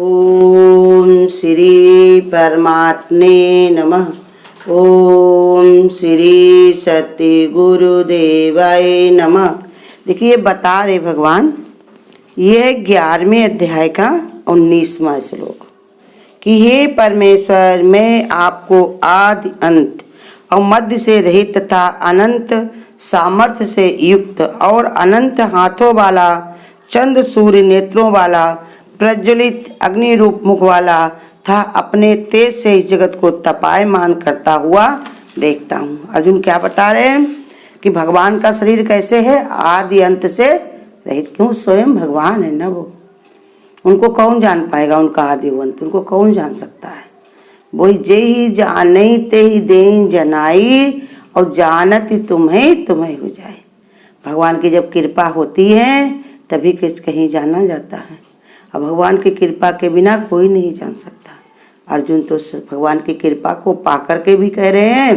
ओम श्री परमात्मे नमः। ओम श्री सत्य गुरुदेवाय नमः। देखिए बता रहे भगवान, यह 11वें अध्याय का 19वां श्लोक कि हे परमेश्वर, मैं आपको आदि अंत और मध्य से रहित तथा अनंत सामर्थ्य से युक्त और अनंत हाथों वाला, चंद्र सूर्य नेत्रों वाला, प्रज्वलित अग्नि रूप मुख वाला था अपने तेज से इस जगत को तपायमान करता हुआ देखता हूँ। अर्जुन क्या बता रहे हैं कि भगवान का शरीर कैसे है, आदि अंत से रहित। क्यों? स्वयं भगवान है ना वो, उनको कौन जान पाएगा उनका आदि अंत, उनको कौन जान सकता है। वही जे ही जाने ते ही दे जनाई और जानत तुम्हें तुम्हें हो जाए। भगवान की जब कृपा होती है तभी कहीं जाना जाता है, और भगवान की कृपा के बिना कोई नहीं जान सकता। अर्जुन तो भगवान की कृपा को पाकर के भी कह रहे हैं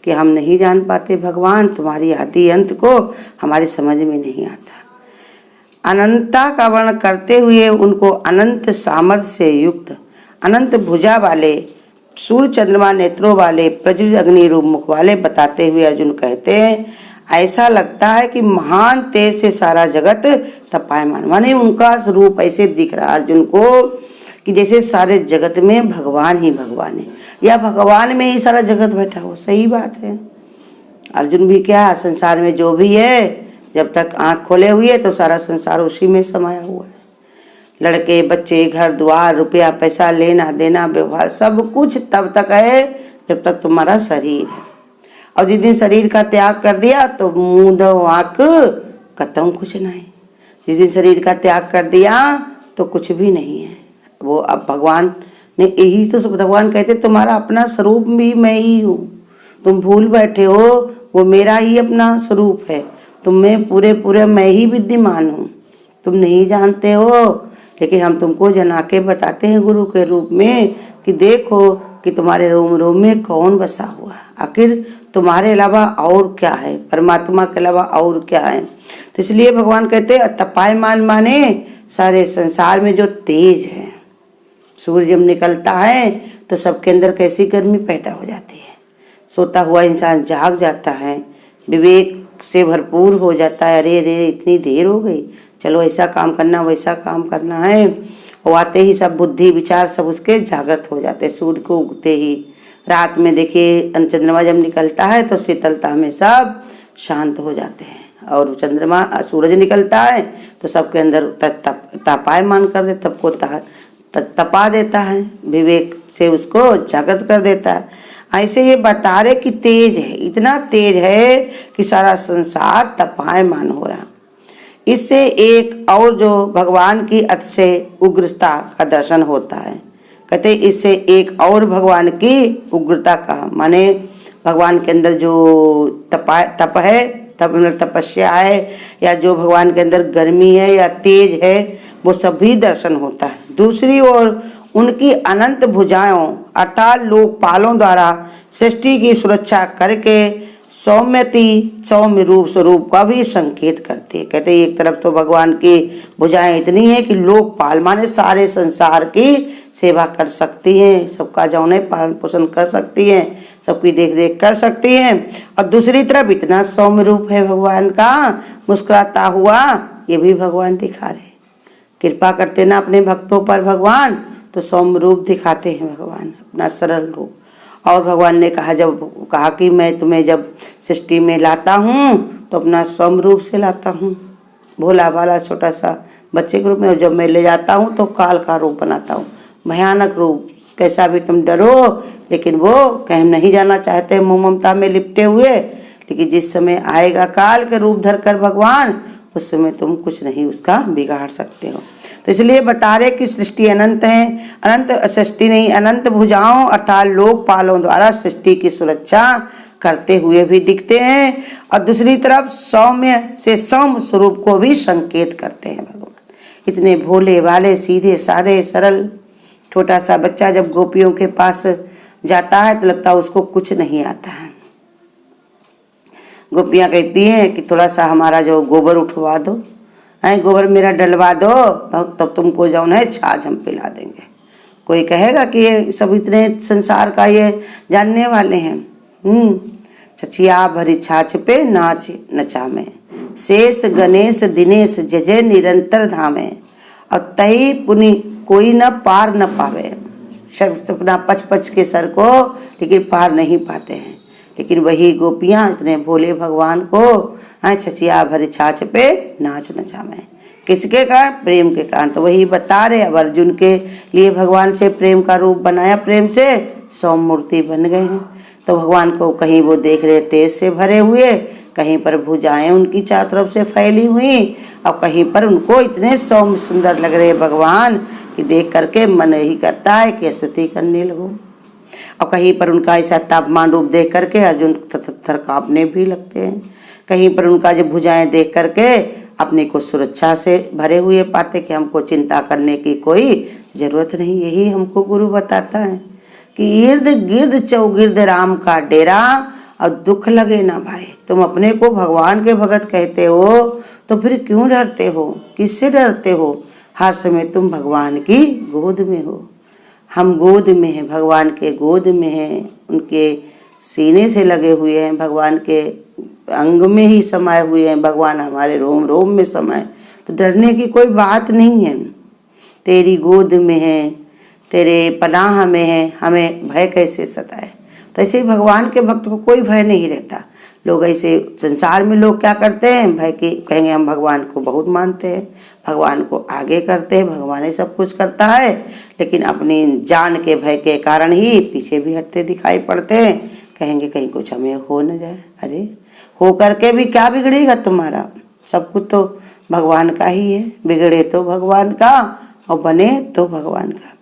कि हम नहीं जान पाते भगवान, तुम्हारी आदि अंत को हमारी समझ में नहीं आता। अनंता का वर्णन करते हुए उनको अनंत सामर्थ्य से युक्त, अनंत भुजा वाले, सूर्य चंद्रमा नेत्रों वाले, प्रज्वलित अग्नि रूप मुख वाले बताते हुए अर्जुन कहते हैं, ऐसा लगता है कि महान तेज से सारा जगत तपायमान। माने उनका स्वरूप ऐसे दिख रहा अर्जुन को कि जैसे सारे जगत में भगवान ही भगवान है, या भगवान में ही सारा जगत बैठा हुआ। सही बात है। अर्जुन भी क्या, संसार में जो भी है, जब तक आंख खोले हुए तो सारा संसार उसी में समाया हुआ है। लड़के बच्चे, घर द्वार, रुपया पैसा, लेना देना, व्यवहार, सब कुछ तब तक है जब तक तुम्हारा शरीर है। और जिस दिन शरीर का त्याग कर दिया तो मुंह दो आंख खत्म, कुछ नहीं। जिस दिन शरीर का त्याग कर दिया तो कुछ भी नहीं है वो। अब भगवान ने यही तो, भगवान कहते तुम्हारा अपना स्वरूप भी मैं ही हूँ, तुम भूल बैठे हो, वो मेरा ही अपना स्वरूप है। तुम में पूरे पूरे मैं ही विद्यमान हूँ, तुम नहीं जानते हो, लेकिन हम तुमको जना के बताते हैं गुरु के रूप में कि देखो कि तुम्हारे रोम रोम में कौन बसा हुआ है, आखिर तुम्हारे अलावा और क्या है, परमात्मा के अलावा और क्या है। तो इसलिए भगवान कहते हैं तपायमान माने सारे संसार में जो तेज है। सूर्य जब निकलता है तो सबके अंदर कैसी गर्मी पैदा हो जाती है। सोता हुआ इंसान जाग जाता है, विवेक से भरपूर हो जाता है। अरे अरे इतनी देर हो गई, चलो ऐसा काम करना, वैसा काम करना है। वो आते ही सब बुद्धि विचार सब उसके जागृत हो जाते हैं। सूर्य को उगते ही, रात में देखिए चंद्रमा जब निकलता है तो शीतलता में सब शांत हो जाते हैं, और चंद्रमा सूरज निकलता है तो सबके अंदर तपायमान कर दे, सबको तपा देता है, विवेक से उसको जागृत कर देता है। ऐसे ये बता रहे कि तेज है, इतना तेज है कि सारा संसार तपायमान हो रहा। इससे एक और जो भगवान की अति से उग्रता का दर्शन होता है। कहते इससे एक और भगवान की उग्रता का माने भगवान के अंदर जो तप है, तपस्या है, या जो भगवान के अंदर गर्मी है या तेज है, वो सभी दर्शन होता है। दूसरी ओर उनकी अनंत भुजाओं अर्थात लोकपालों द्वारा सृष्टि की सुरक्षा करके सौम्य रूप स्वरूप का भी संकेत करती है। कहते एक तरफ तो भगवान की भुजाएं इतनी है कि लोकपाल माने सारे संसार की सेवा कर सकती हैं, सबका जौने पालन पोषण कर सकती हैं, सबकी देख रेख कर सकती हैं। और दूसरी तरफ इतना सौम्य रूप है भगवान का, मुस्कुराता हुआ, ये भी भगवान दिखा रहे। कृपा करते ना अपने भक्तों पर भगवान, तो सौम्य रूप दिखाते हैं भगवान, अपना सरल रूप। और भगवान ने कहा, जब कहा कि मैं तुम्हें जब सृष्टि में लाता हूँ तो अपना सौम्य रूप से लाता हूँ, भोला भाला छोटा सा बच्चे के रूप में। और जब मैं ले जाता हूँ तो काल का रूप बनाता हूँ, भयानक रूप, कैसा भी तुम डरो। लेकिन वो कहीं नहीं जाना चाहते, मोह ममता में लिपटे हुए। लेकिन जिस समय आएगा काल के रूप धर कर भगवान, उस समय तुम कुछ नहीं उसका बिगाड़ सकते हो। तो इसलिए बता रहे कि सृष्टि अनंत है, अनंत सृष्टि नहीं, अनंत भुजाओं अर्थात लोकपालों द्वारा सृष्टि की सुरक्षा करते हुए भी दिखते हैं, और दूसरी तरफ सौम्य से सौम्य स्वरूप को भी संकेत करते हैं भगवान। इतने भोले वाले, सीधे साधे, सरल। छोटा सा बच्चा जब गोपियों के पास जाता है तो लगता है उसको कुछ नहीं आता है। गोपियाँ कहती हैं कि थोड़ा सा हमारा जो गोबर उठवा दो, गोबर मेरा डलवा दो, तब तुमको जौन है छाछ हम पिला देंगे। कोई कहेगा कि ये सब इतने संसार का ये जानने वाले हैं। छछिया भरी छाछ पे नाच नचामे, शेष गणेश दिनेश जय निरंतर धामे, और तही पुनि कोई न पार न पावे। अपना पच पच के सर को लेकिन पार नहीं पाते हैं। लेकिन वही गोपियाँ इतने भोले भगवान को छछिया भरी छाछ पे नाच नचामे, किसके कारण? प्रेम के कारण। तो वही बता रहे, अब अर्जुन के लिए भगवान से प्रेम का रूप बनाया, प्रेम से 100 मूर्ति बन गए हैं। तो भगवान को कहीं वो देख रहे तेज से भरे हुए, कहीं पर भुजाएं उनकी चारों तरफ से फैली हुई, और कहीं पर उनको इतने सौम्य सुंदर लग रहे भगवान कि देख करके मन ही करता है कि स्तुति करने लगो। और कहीं पर उनका ऐसा तापमान रूप देख करके अर्जुन थर कांपने भी लगते हैं। कहीं पर उनका जो भुजाएं देख करके अपने को सुरक्षा से भरे हुए पाते कि हमको चिंता करने की कोई जरूरत नहीं। यही हमको गुरु बताता है कि इर्द गिर्द चौगिर्द राम का डेरा, और दुख लगे ना भाई। तुम अपने को भगवान के भगत कहते हो तो फिर क्यों डरते हो? किससे डरते हो? हर समय तुम भगवान की गोद में हो। हम गोद में हैं, भगवान के गोद में हैं, उनके सीने से लगे हुए हैं, भगवान के अंग में ही समाये हुए हैं, भगवान हमारे रोम रोम में समाये। तो डरने की कोई बात नहीं है। तेरी गोद में है, तेरे पनाह में है, हमें भय कैसे सताए? तो ऐसे ही भगवान के भक्त को कोई भय नहीं रहता। लोग ऐसे संसार में लोग क्या करते हैं, भय के कहेंगे हम भगवान को बहुत मानते हैं, भगवान को आगे करते हैं, भगवान ही सब कुछ करता है, लेकिन अपनी जान के भय के कारण ही पीछे भी हटते दिखाई पड़ते हैं। कहेंगे कहीं कुछ हमें हो न जाए। अरे हो करके भी क्या बिगड़ेगा तुम्हारा? सब कुछ तो भगवान का ही है, बिगड़े तो भगवान का और बने तो भगवान का।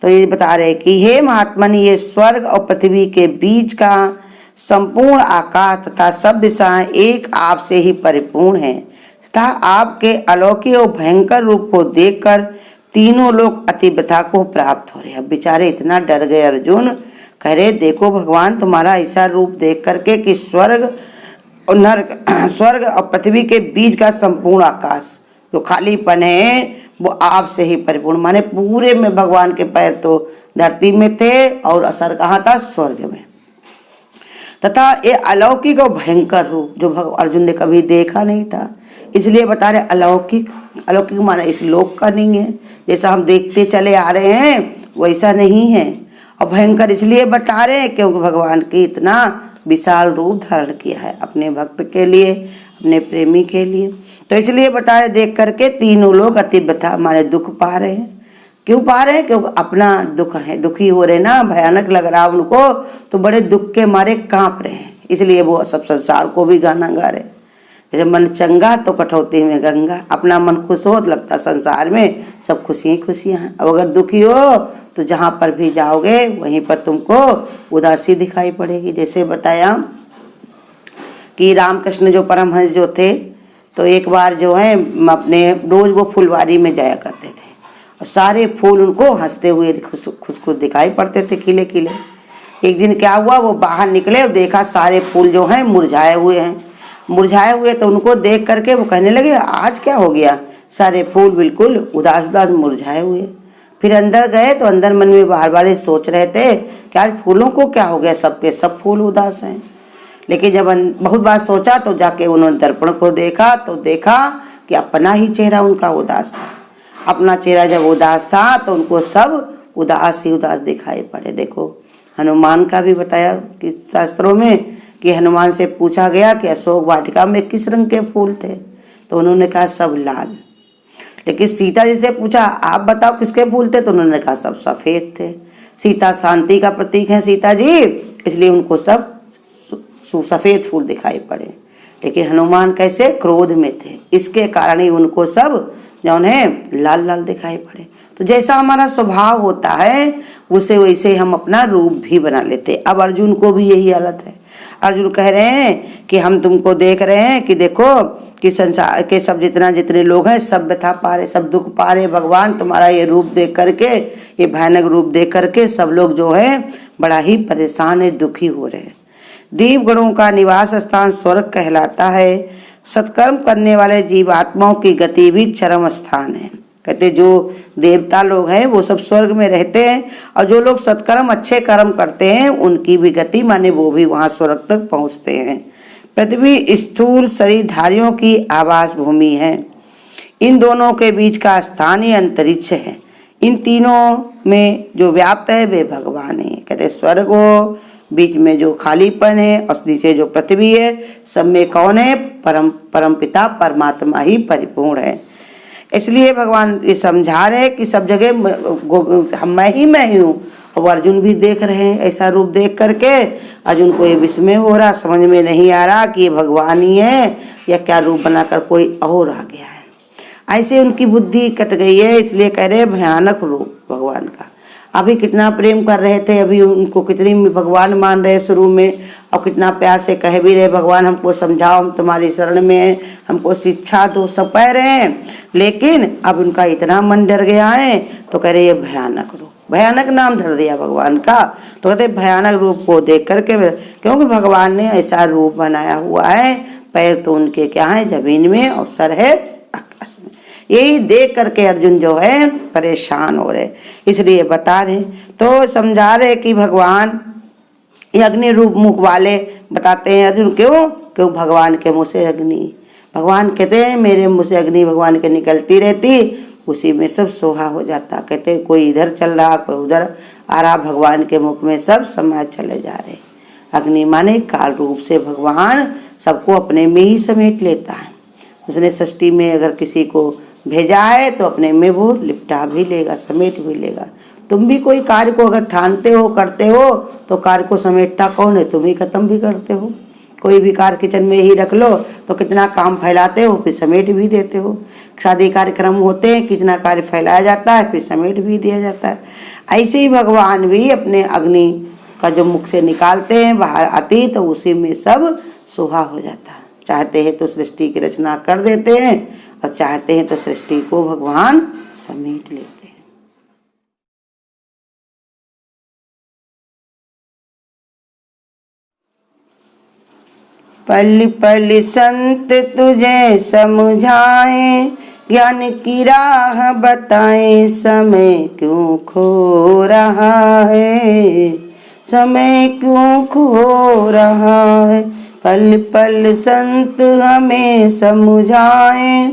तो ये बता रहे कि हे महात्मन, ये स्वर्ग और पृथ्वी के बीच का संपूर्ण आकाश तथा सब दिशाएं एक आप से ही परिपूर्ण है, तथा आपके अलौकिक और भयंकर रूप को देखकर तीनों लोग अति व्यथा को प्राप्त हो रहे। अब बेचारे इतना डर गए अर्जुन, कह रहे देखो भगवान तुम्हारा ऐसा रूप देख करके कि स्वर्ग और नरक, स्वर्ग और पृथ्वी के बीच का संपूर्ण आकाश जो खालीपन है वो आपसे ही परिपूर्ण। माने पूरे में भगवान के पैर तो धरती में थे और असर कहाँ था? स्वर्ग में। तथा ये अलौकिक और भयंकर रूप जो अर्जुन ने कभी देखा नहीं था, इसलिए बता रहे अलौकिक। अलौकिक माने इस लोक का नहीं है, जैसा हम देखते चले आ रहे हैं वैसा नहीं है। और भयंकर इसलिए बता रहे हैं क्योंकि भगवान की इतना विशाल रूप धारण किया है अपने भक्त के लिए, अपने प्रेमी के लिए। तो इसलिए बता रहे देख करके तीनों लोग अति व्यथा माने दुख पा रहे हैं। क्यों पा रहे हैं? क्योंकि अपना दुख है, दुखी हो रहे ना, भयानक लग रहा उनको, तो बड़े दुख के मारे कांप रहे हैं। इसलिए वो सब संसार को भी गाना गा रहे हैं। जैसे मन चंगा तो कटौती में गंगा, अपना मन खुश हो तो लगता संसार में सब खुशियाँ खुशियाँ हैं। अब अगर दुखी हो तो जहाँ पर भी जाओगे वहीं पर तुमको उदासी दिखाई पड़ेगी। जैसे बताया कि रामकृष्ण जो परमहंस जो थे, तो एक बार जो है अपने रोज वो फुलवारी में जाया करते थे और सारे फूल उनको हंसते हुए खुश दिखाई पड़ते थे, खिले खिले। एक दिन क्या हुआ, वो बाहर निकले और देखा सारे फूल जो हैं मुरझाए हुए हैं। मुरझाए हुए तो उनको देख करके वो कहने लगे आज क्या हो गया, सारे फूल बिल्कुल उदास उदास मुरझाए हुए। फिर अंदर गए तो अंदर मन में बार बार सोच रहे थे कि आज फूलों को क्या हो गया, सबके सब फूल उदास हैं। लेकिन जब बहुत बार सोचा तो जाके उन्होंने दर्पण को देखा तो देखा कि अपना ही चेहरा उनका उदास था। अपना चेहरा जब उदास था तो उनको सब उदास ही उदास दिखाई पड़े। देखो हनुमान का भी बताया कि शास्त्रों में कि हनुमान से पूछा गया कि अशोक वाटिका में किस रंग के फूल थे, तो उन्होंने कहा सब लाल। लेकिन सीता जी से पूछा आप बताओ किसके फूल थे, तो उन्होंने कहा सब सफेद थे। सीता शांति का प्रतीक है सीता जी, इसलिए उनको सब सफेद फूल दिखाई पड़े। लेकिन हनुमान कैसे क्रोध में थे, इसके कारण ही उनको सब जो है लाल लाल दिखाई पड़े। तो जैसा हमारा स्वभाव होता है उसे वैसे हम अपना रूप भी बना लेते। अब अर्जुन को भी यही हालत है। अर्जुन कह रहे हैं कि हम तुमको देख रहे हैं कि देखो कि संसार के सब जितने लोग हैं सब व्यथा पा रहे, सब दुख पा रहे। भगवान तुम्हारा ये रूप देख करके, ये भयानक रूप देख करके सब लोग जो है बड़ा ही परेशान है, दुखी हो रहे हैं। दीव गणों का निवास स्थान स्वर्ग कहलाता है। सत्कर्म करने वाले जीवात्माओं की गति भी चरम स्थान है। कहते जो देवता लोग हैं वो सब स्वर्ग में रहते हैं, और जो लोग सत्कर्म अच्छे कर्म करते हैं उनकी भी गति माने वो भी वहाँ स्वर्ग तक पहुँचते हैं। पृथ्वी स्थूल शरीरधारियों की आवास भूमि है, इन दोनों के बीच का स्थान ही अंतरिक्ष है। इन तीनों में जो व्याप्त है वे भगवान है। कहते स्वर्ग हो, बीच में जो खालीपन है और नीचे जो पृथ्वी है, सब में कौन है? परम पिता परमात्मा ही परिपूर्ण है। इसलिए भगवान ये समझा रहे कि सब जगह मैं ही हूँ। और अर्जुन भी देख रहे हैं, ऐसा रूप देख करके अर्जुन को ये विस्मय हो रहा, समझ में नहीं आ रहा कि ये भगवान ही है या क्या रूप बनाकर कोई और आ गया है। ऐसे उनकी बुद्धि कट गई है, इसलिए कह रहे भयानक रूप भगवान का। अभी कितना प्रेम कर रहे थे, अभी उनको कितनी भगवान मान रहे शुरू में, और कितना प्यार से कह भी रहे भगवान हमको समझाओ, हम तुम्हारी शरण में हैं, हमको शिक्षा दो, सब कह रहे हैं। लेकिन अब उनका इतना मन डर गया है तो कह रहे ये भयानक रूप, भयानक नाम धर दिया भगवान का। तो कहते भयानक रूप को देख करके, क्योंकि भगवान ने ऐसा रूप बनाया हुआ है, पैर तो उनके क्या है? जमीन में, और सर है आकाश में। यही देख करके अर्जुन जो है परेशान हो रहे, इसलिए बता रहे। तो समझा रहे कि भगवान ये अग्नि रूप मुख वाले बताते हैं अर्जुन। क्यों भगवान के मुँह से अग्नि, भगवान कहते हैं मेरे मुँह से अग्नि भगवान के निकलती रहती, उसी में सब सोहा हो जाता। कहते कोई इधर चल रहा, कोई उधर आ रहा, भगवान के मुख में सब समय चले जा रहे। अग्नि माने काल रूप से भगवान सबको अपने में ही समेट लेता है। उसने सृष्टि में अगर किसी को भेजा है तो अपने में वो लिपटा भी लेगा, समेट भी लेगा। तुम भी कोई कार्य को अगर ठानते हो, करते हो, तो कार्य को समेटता कौन है? तुम ही खत्म भी करते हो। कोई भी कार्य किचन में ही रख लो तो कितना काम फैलाते हो, फिर समेट भी देते हो। शादी कार्यक्रम होते हैं, कितना कार्य फैलाया जाता है, फिर समेट भी दिया जाता है। ऐसे ही भगवान भी अपने अग्नि का जो मुख से निकालते हैं बाहर आती, तो उसी में सब सुहा हो जाता है। चाहते हैं तो सृष्टि की रचना कर देते हैं, और चाहते हैं तो सृष्टि को भगवान समेट लेते हैं। पल पल संत तुझे समझाए, ज्ञान की राह बताए, समय क्यों खो रहा है, समय क्यों खो रहा है। पल पल संत हमें समझाए,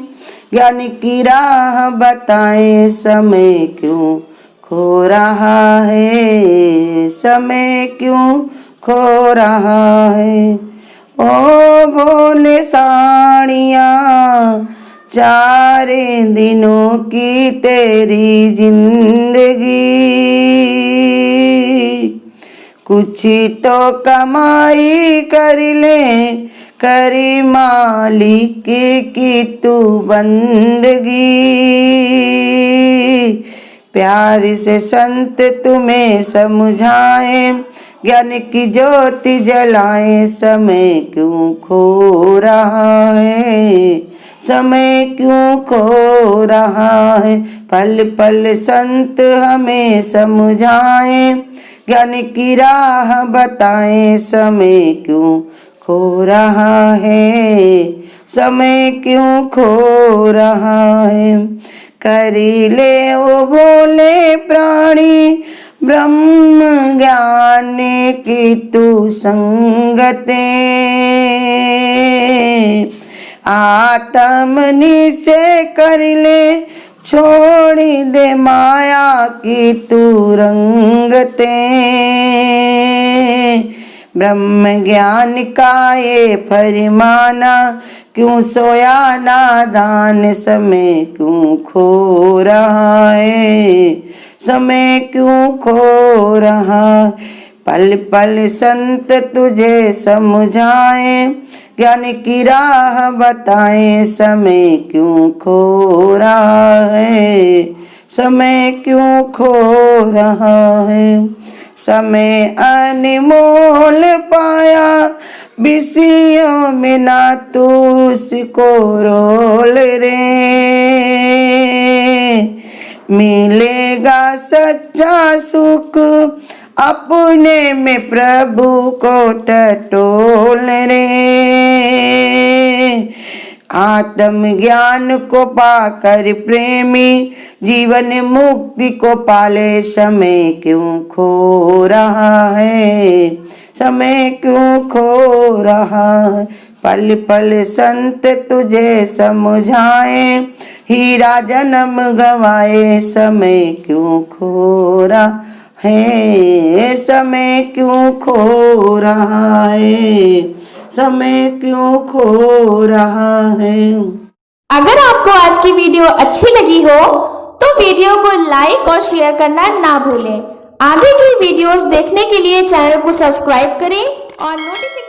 ज्ञान की राह बताए, समय क्यों खो रहा है, समय क्यों खो रहा है। ओ भोले साड़ियाँ चारे दिनों की तेरी जिंदगी, कुछ तो कमाई कर ले, करी मालिक की तू बंदगी। प्यार से संत तुम्हें समझाए, ज्ञान की ज्योति जलाए, समय क्यों खो रहा है, समय क्यों खो रहा है। पल पल संत हमें समझाए, ज्ञान की राह बताए, समय क्यों खो रहा है, समय क्यों खो रहा है। करी ले वो भोले प्राणी ब्रह्म ज्ञान की तू संगते, आत्म निश्चय कर ले, छोड़ दे माया की तू रंगते। ब्रह्म ज्ञान का ये फरमाना, क्यों सोया नादान, समय क्यों खो रहा है, समय क्यों खो रहा। पल पल संत तुझे समझाए, ज्ञान की राह बताए, समय क्यों खो रहा है, समय क्यों खो रहा है। समय अनमोल पाया विषयों में ना तू उसको रोल रे, मिलेगा सच्चा सुख अपने में प्रभु को टटोल रे। आत्म ज्ञान को पाकर प्रेमी जीवन मुक्ति को पाले। समय क्यों खो रहा है, समय क्यों खो रहा है। पल पल संत तुझे समझाए, हीरा जन्म गवाए। समय क्यों खो रहा है, समय क्यों खो रहा है, समय क्यों खो रहा है। अगर आपको आज की वीडियो अच्छी लगी हो तो वीडियो को लाइक और शेयर करना ना भूलें। आगे की वीडियोस देखने के लिए चैनल को सब्सक्राइब करें और नोटिफिकेशन